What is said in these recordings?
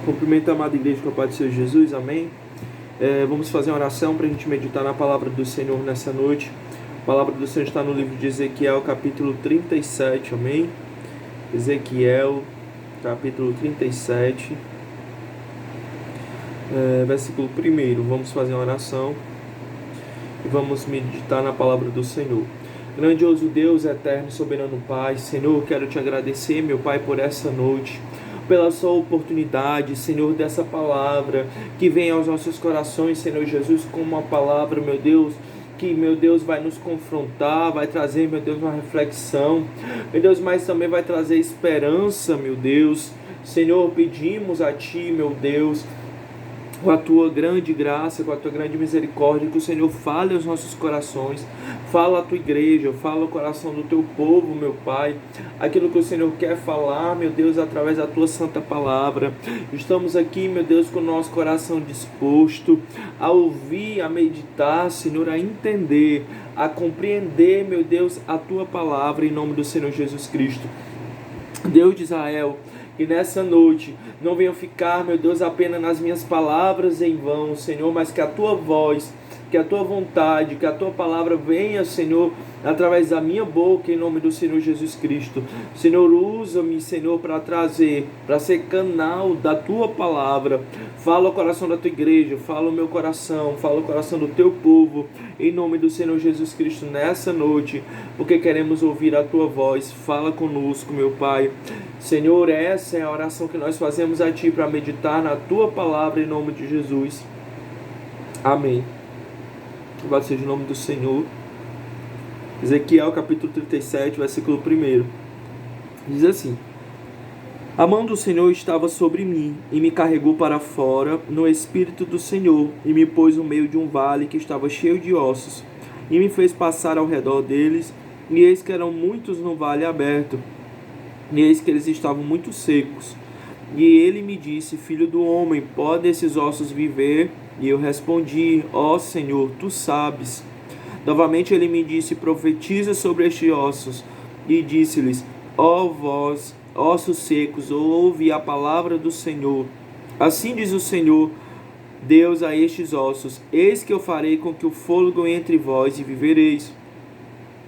Cumprimento a amada igreja com a paz do Senhor Jesus, amém? Vamos fazer uma oração para a gente meditar na palavra do Senhor nessa noite. A palavra do Senhor está no livro de Ezequiel, capítulo 37, amém? Ezequiel, capítulo 37, versículo 1. Vamos fazer uma oração e vamos meditar na palavra do Senhor. Grandioso Deus, eterno, soberano Pai, Senhor, quero te agradecer, meu Pai, por essa noite, pela sua oportunidade, Senhor, dessa palavra que vem aos nossos corações, Senhor Jesus, como uma palavra, meu Deus, que, meu Deus, vai nos confrontar, vai trazer, meu Deus, uma reflexão, meu Deus, mas também vai trazer esperança, meu Deus. Senhor, pedimos a Ti, meu Deus, com a Tua grande graça, com a Tua grande misericórdia, que o Senhor fale aos nossos corações, fala a Tua igreja, fala o coração do Teu povo, meu Pai, aquilo que o Senhor quer falar, meu Deus, através da Tua santa palavra. Estamos aqui, meu Deus, com o nosso coração disposto a ouvir, a meditar, Senhor, a entender, a compreender, meu Deus, a Tua palavra, em nome do Senhor Jesus Cristo. Deus de Israel, que nessa noite não venham ficar, meu Deus, apenas nas minhas palavras em vão, Senhor, mas que a Tua voz, que a Tua vontade, que a Tua palavra venha, Senhor, através da minha boca, em nome do Senhor Jesus Cristo. Senhor, usa-me, Senhor, para trazer, para ser canal da Tua palavra. Fala o coração da Tua igreja, fala o meu coração, fala o coração do Teu povo, em nome do Senhor Jesus Cristo, nessa noite, porque queremos ouvir a Tua voz. Fala conosco, meu Pai. Senhor, essa é a oração que nós fazemos a Ti para meditar na Tua palavra, em nome de Jesus. Amém. Louvado seja o nome do Senhor. Ezequiel capítulo 37, versículo 1. Diz assim: A mão do Senhor estava sobre mim, e me carregou para fora no Espírito do Senhor, e me pôs no meio de um vale que estava cheio de ossos, e me fez passar ao redor deles, e eis que eram muitos no vale aberto, e eis que eles estavam muito secos. E ele me disse: Filho do homem, podem esses ossos viver? E eu respondi: Ó Senhor, tu sabes. Novamente ele me disse: Profetiza sobre estes ossos. E disse-lhes: Ó vós, ossos secos, ouve a palavra do Senhor. Assim diz o Senhor Deus a estes ossos: Eis que eu farei com que o fôlego entre vós, e vivereis.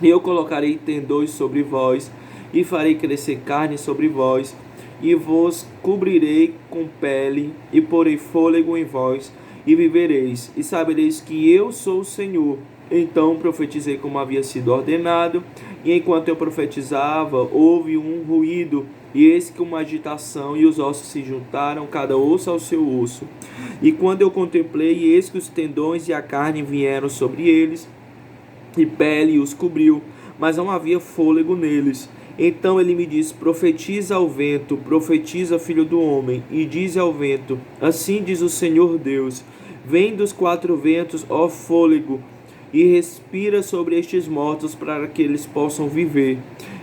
E eu colocarei tendões sobre vós, e farei crescer carne sobre vós, e vos cobrirei com pele, e porei fôlego em vós, e vivereis, e sabereis que eu sou o Senhor. Então profetizei como havia sido ordenado, e enquanto eu profetizava, houve um ruído, e eis que uma agitação, e os ossos se juntaram, cada osso ao seu osso. E quando eu contemplei, eis que os tendões e a carne vieram sobre eles, e pele os cobriu, mas não havia fôlego neles. Então ele me disse: Profetiza ao vento, profetiza, filho do homem, e diz ao vento: Assim diz o Senhor Deus: Vem dos quatro ventos, ó fôlego, e respira sobre estes mortos, para que eles possam viver.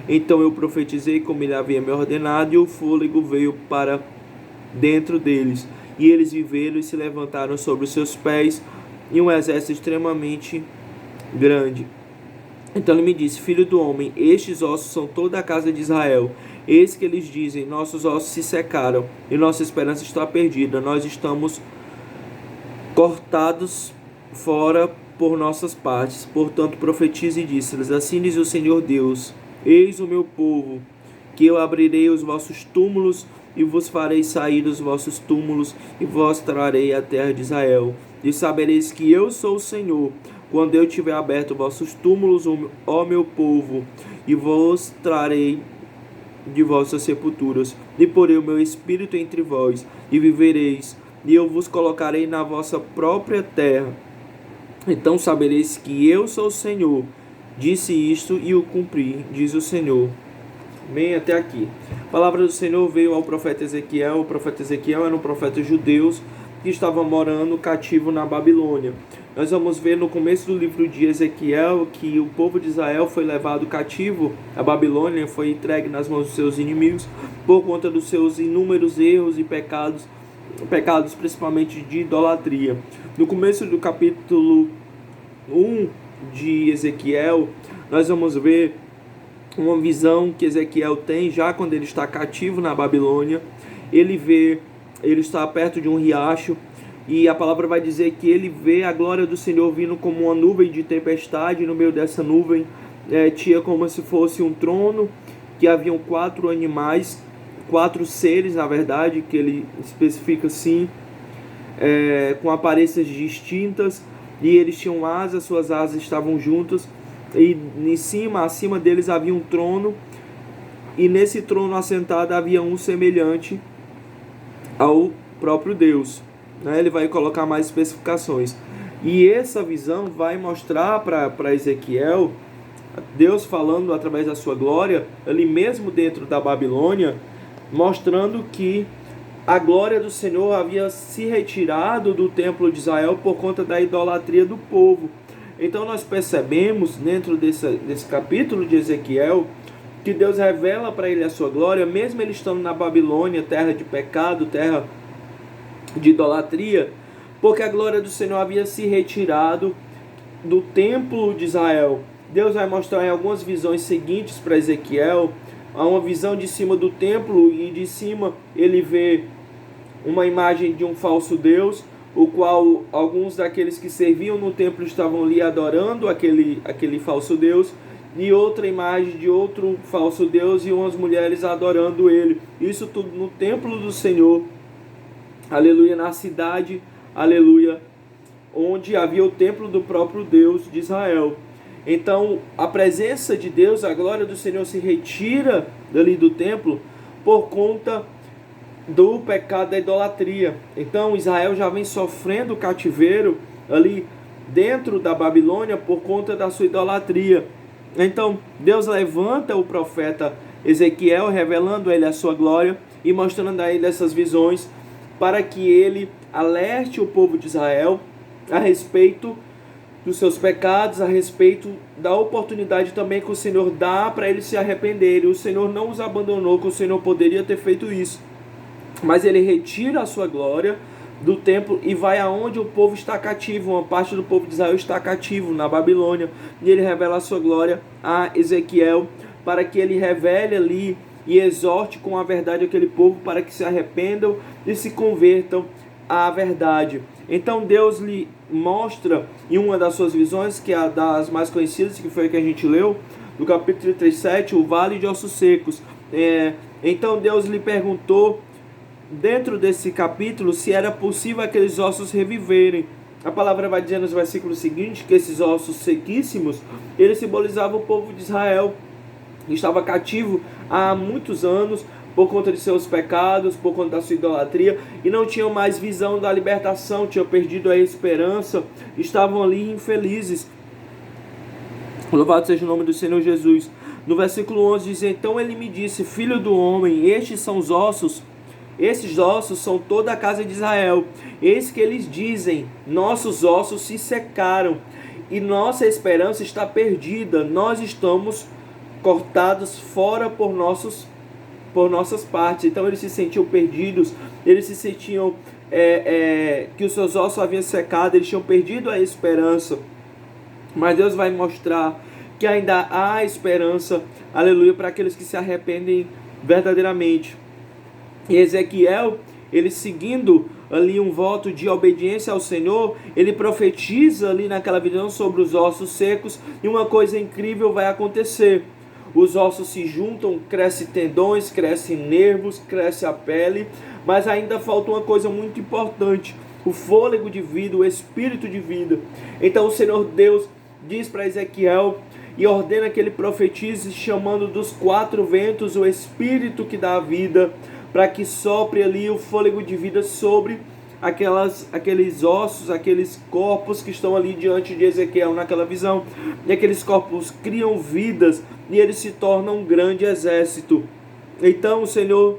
Então eu profetizei como ele havia me ordenado, e o fôlego veio para dentro deles, e eles viveram e se levantaram sobre os seus pés, e um exército extremamente grande. Então ele me disse: Filho do homem, estes ossos são toda a casa de Israel. Eis que eles dizem: Nossos ossos se secaram, e nossa esperança está perdida. Nós estamos cortados fora por nossas partes. Portanto profetize e disse-lhes: Assim diz o Senhor Deus: Eis o meu povo, que eu abrirei os vossos túmulos, e vos farei sair dos vossos túmulos, e vos trarei a terra de Israel. E sabereis que eu sou o Senhor, quando eu tiver aberto vossos túmulos, ó meu povo, e vos trarei de vossas sepulturas, e porei o meu espírito entre vós, e vivereis, e eu vos colocarei na vossa própria terra. Então sabereis que eu sou o Senhor. Disse isto e o cumpri, diz o Senhor. Bem, até aqui. A palavra do Senhor veio ao profeta Ezequiel. O profeta Ezequiel era um profeta judeu que estava morando cativo na Babilônia. Nós vamos ver no começo do livro de Ezequiel que o povo de Israel foi levado cativo à Babilônia, foi entregue nas mãos dos seus inimigos por conta dos seus inúmeros erros e pecados principalmente de idolatria. No começo do capítulo 1 de Ezequiel, nós vamos ver uma visão que Ezequiel tem já quando ele está cativo na Babilônia. Ele vê ele está perto de um riacho, e a palavra vai dizer que ele vê a glória do Senhor vindo como uma nuvem de tempestade. No meio dessa nuvem tinha como se fosse um trono, que haviam 4 animais, 4 seres, na verdade, que ele especifica assim, com aparências distintas, e eles tinham asas, suas asas estavam juntas, e acima deles havia um trono, e nesse trono assentado havia um semelhante ao próprio Deus. Ele vai colocar mais especificações. E essa visão vai mostrar para Ezequiel, Deus falando através da sua glória, ali mesmo dentro da Babilônia, mostrando que a glória do Senhor havia se retirado do templo de Israel por conta da idolatria do povo. Então nós percebemos dentro desse capítulo de Ezequiel que Deus revela para ele a sua glória, mesmo ele estando na Babilônia, terra de pecado, terra de idolatria, porque a glória do Senhor havia se retirado do templo de Israel. Deus vai mostrar em algumas visões seguintes para Ezequiel, há uma visão de cima do templo, e de cima ele vê uma imagem de um falso Deus, o qual alguns daqueles que serviam no templo estavam ali adorando aquele falso Deus, e outra imagem de outro falso Deus e umas mulheres adorando ele. Isso tudo no templo do Senhor, aleluia, na cidade, aleluia, onde havia o templo do próprio Deus de Israel. Então a presença de Deus, a glória do Senhor se retira dali do templo por conta do pecado da idolatria. Então Israel já vem sofrendo cativeiro ali dentro da Babilônia por conta da sua idolatria. Então Deus levanta o profeta Ezequiel, revelando a ele a sua glória e mostrando a ele essas visões, para que ele alerte o povo de Israel a respeito dos seus pecados, a respeito da oportunidade também que o Senhor dá para eles se arrependerem. O Senhor não os abandonou, que o Senhor poderia ter feito isso, mas ele retira a sua glória do templo e vai aonde o povo está cativo. Uma parte do povo de Israel está cativo na Babilônia, e ele revela a sua glória a Ezequiel, para que ele revele ali e exorte com a verdade aquele povo para que se arrependam e se convertam à verdade. Então Deus lhe mostra em uma das suas visões, que é a das mais conhecidas, que foi a que a gente leu, no capítulo 37, o vale de ossos secos. Então Deus lhe perguntou, dentro desse capítulo, se era possível aqueles ossos reviverem. A palavra vai dizer nos versículos seguintes que esses ossos sequíssimos, eles simbolizavam o povo de Israel, que estava cativo há muitos anos por conta de seus pecados, por conta da sua idolatria, e não tinham mais visão da libertação, tinham perdido a esperança, estavam ali infelizes. Louvado seja o nome do Senhor Jesus. No versículo 11 diz: então ele me disse, filho do homem, estes ossos são toda a casa de Israel. Eis que eles dizem, nossos ossos se secaram, e nossa esperança está perdida, nós estamos cortados fora por nossas partes. Então eles se sentiam perdidos, eles se sentiam que os seus ossos haviam secado, eles tinham perdido a esperança. Mas Deus vai mostrar que ainda há esperança, aleluia, para aqueles que se arrependem verdadeiramente. E Ezequiel, ele seguindo ali um voto de obediência ao Senhor, ele profetiza ali naquela visão sobre os ossos secos, e uma coisa incrível vai acontecer. Os ossos se juntam, crescem tendões, crescem nervos, cresce a pele, mas ainda falta uma coisa muito importante: o fôlego de vida, o espírito de vida. Então o Senhor Deus diz para Ezequiel e ordena que ele profetize, chamando dos 4 ventos o espírito que dá a vida, para que sopre ali o fôlego de vida sobre aqueles ossos, aqueles corpos que estão ali diante de Ezequiel naquela visão. E aqueles corpos criam vidas e eles se tornam um grande exército. Então o Senhor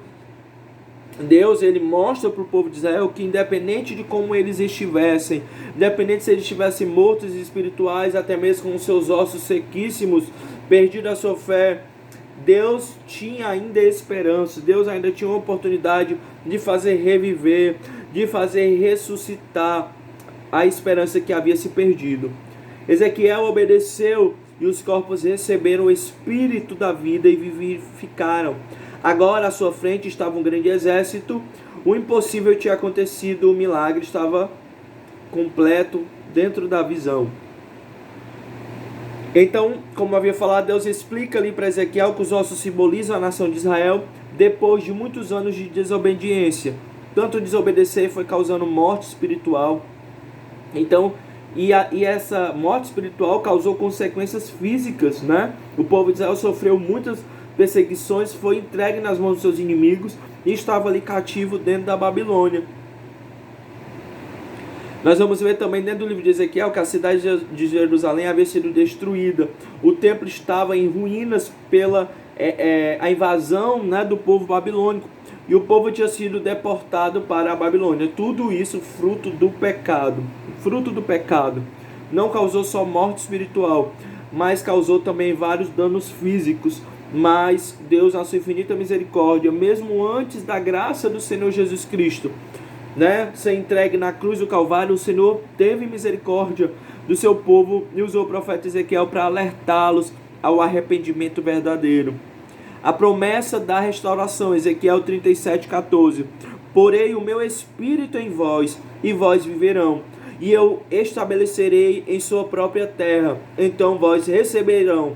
Deus, ele mostra para o povo de Israel que, independente de como eles estivessem, independente se eles estivessem mortos e espirituais, até mesmo com os seus ossos sequíssimos, perdido a sua fé, Deus tinha ainda esperança. Deus ainda tinha uma oportunidade de fazer reviver, de fazer ressuscitar a esperança que havia se perdido. Ezequiel obedeceu e os corpos receberam o espírito da vida e vivificaram. Agora à sua frente estava um grande exército, O impossível tinha acontecido, o milagre estava completo dentro da visão. Então, como havia falado, Deus explica ali para Ezequiel que os ossos simbolizam a nação de Israel depois de muitos anos de desobediência. Tanto desobedecer foi causando morte espiritual. Então, e essa morte espiritual causou consequências físicas, né? O povo de Israel sofreu muitas perseguições, foi entregue nas mãos dos seus inimigos e estava ali cativo dentro da Babilônia. Nós vamos ver também dentro do livro de Ezequiel que a cidade de Jerusalém havia sido destruída. O templo estava em ruínas pela a invasão, né, do povo babilônico. E o povo tinha sido deportado para a Babilônia. Tudo isso fruto do pecado. Fruto do pecado. Não causou só morte espiritual, mas causou também vários danos físicos. Mas Deus, na sua infinita misericórdia, mesmo antes da graça do Senhor Jesus Cristo, né, ser entregue na cruz do Calvário, o Senhor teve misericórdia do seu povo e usou o profeta Ezequiel para alertá-los ao arrependimento verdadeiro. A promessa da restauração, Ezequiel 37:14. Porei o meu espírito em vós, e vós viverão, e eu estabelecerei em sua própria terra, então vós receberão.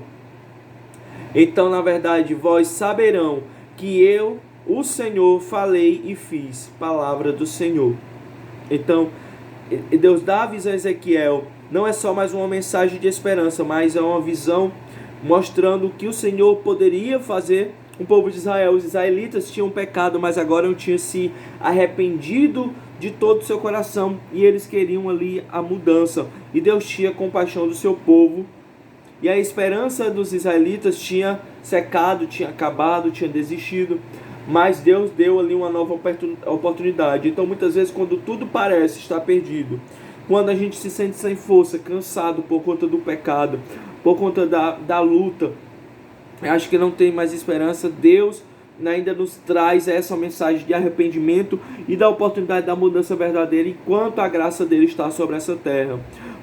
Então, na verdade, vós saberão que eu, o Senhor, falei e fiz. Palavra do Senhor. Então, Deus dá a visão a Ezequiel. Não é só mais uma mensagem de esperança, mas é uma visão mostrando o que o Senhor poderia fazer com o povo de Israel. Os israelitas tinham pecado, mas agora não tinham se arrependido de todo o seu coração. E eles queriam ali a mudança. E Deus tinha compaixão do seu povo. E a esperança dos israelitas tinha secado, tinha acabado, tinha desistido. Mas Deus deu ali uma nova oportunidade. Então muitas vezes quando tudo parece estar perdido, quando a gente se sente sem força, cansado por conta do pecado, por conta da luta, acho que não tem mais esperança, Deus ainda nos traz essa mensagem de arrependimento e da oportunidade da mudança verdadeira enquanto a graça dele está sobre essa terra.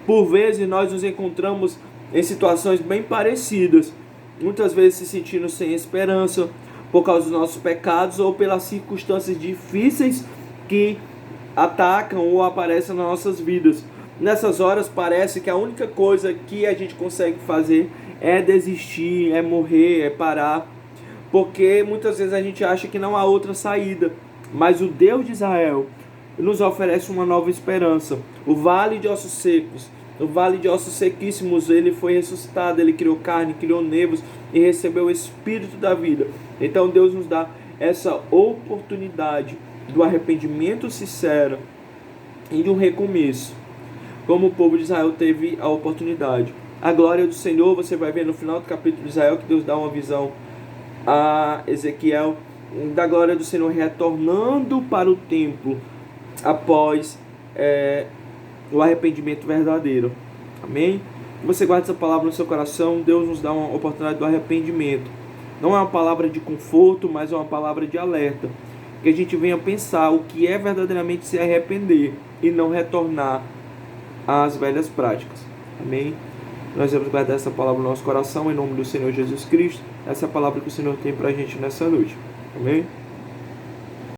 Por vezes nós nos encontramos em situações bem parecidas, muitas vezes se sentindo sem esperança, por causa dos nossos pecados ou pelas circunstâncias difíceis que atacam ou aparecem nas nossas vidas. Nessas horas parece que a única coisa que a gente consegue fazer é desistir, é morrer, é parar, porque muitas vezes a gente acha que não há outra saída. Mas o Deus de Israel nos oferece uma nova esperança. O vale de ossos secos, o vale de ossos sequíssimos, ele foi ressuscitado, ele criou carne, criou nervos e recebeu o Espírito da vida. Então Deus nos dá essa oportunidade do arrependimento sincero e de um recomeço, como o povo de Israel teve a oportunidade. A glória do Senhor, você vai ver no final do capítulo de Israel, que Deus dá uma visão a Ezequiel, da glória do Senhor retornando para o templo após o arrependimento verdadeiro. Amém? Que você guarde essa palavra no seu coração. Deus nos dá uma oportunidade do arrependimento. Não é uma palavra de conforto, mas é uma palavra de alerta. Que a gente venha pensar o que é verdadeiramente se arrepender e não retornar às velhas práticas. Amém? Nós vamos guardar essa palavra no nosso coração, em nome do Senhor Jesus Cristo. Essa é a palavra que o Senhor tem para a gente nessa noite. Amém?